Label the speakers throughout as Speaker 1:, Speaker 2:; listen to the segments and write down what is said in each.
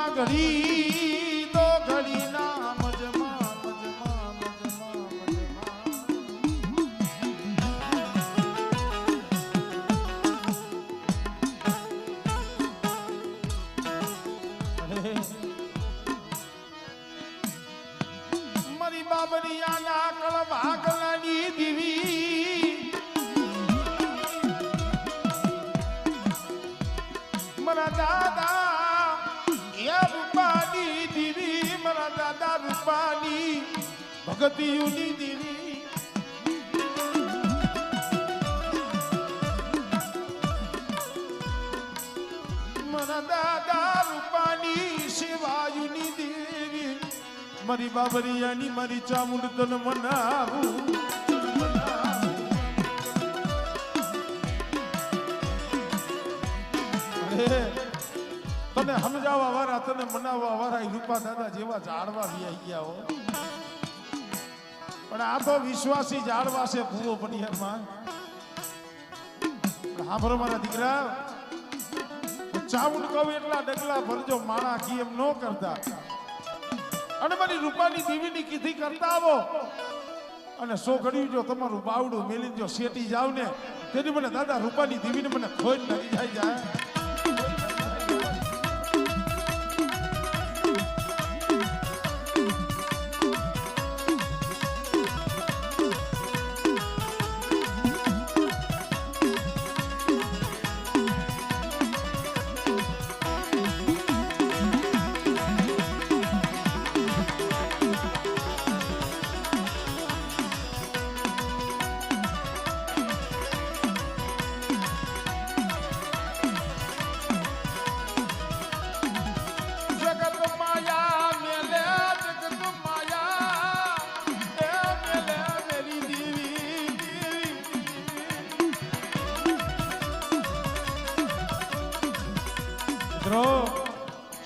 Speaker 1: મજમાં ઘડી તો ઘડી ના મજમાં મજમાં મજમાં મજમાં મારી બાબરિયાના કળ ભાગલાની દીવી મારા દાદા એ રૂપાની દીવી મારા દાદા રૂપાની ભગતિયુની દીવી મારા દાદા રૂપાની સેવાયુની દેવી મારી બાબરિયાની મારી ચામુંડ તન મનાવું તને સમજાવવા વાળા તને મનાવવા વાળા રૂપા દાદા જેવા ઝાડવા વ્યાઈ ગયા હો પણ આ તો વિશ્વાસી ઝાડવા છે ભૂવો પડિયારમાં હા ભરો મારા દીકરા ચામુંડ કહું એટલા ડગલા ભરજો માણા કી એમ ન કરતા અને મારી રૂપાની દેવીની કીધી કરતા આવો અને સો ઘડ્યું જો તમારું બાવડું મેલીને જો શેટી જાવ ને તેની મને દાદા રૂપાની દેવીને મને ખોઈ નાખી જાય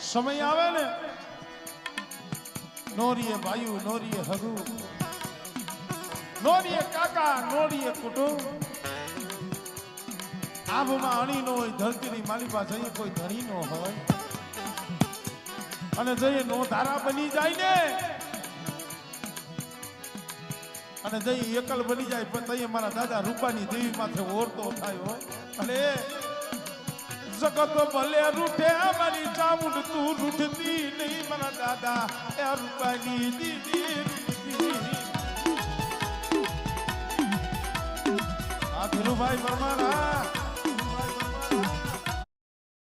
Speaker 1: સમય આવે ને નોરીએ ભાઈ નોરીએ હરુ નોરીએ કાકા નોરીએ કુટુંબ આભમાં અણી નો હોય ધરતીની માલિકા જઈએ કોઈ ધણી નો હોય અને જઈએ નો ધારા બની જાય ને અને જઈએ એકલ બની જાય પણ તઈએ મારા દાદા રૂપાની દેવી માથે ઓરતો થાય અને જગત ભલે રૂઠે મારી ચામુંડ તું રૂઠતી નહીં મારા દાદા એ રૂપાની દીદી આ ધીરુભાઈ પરમારા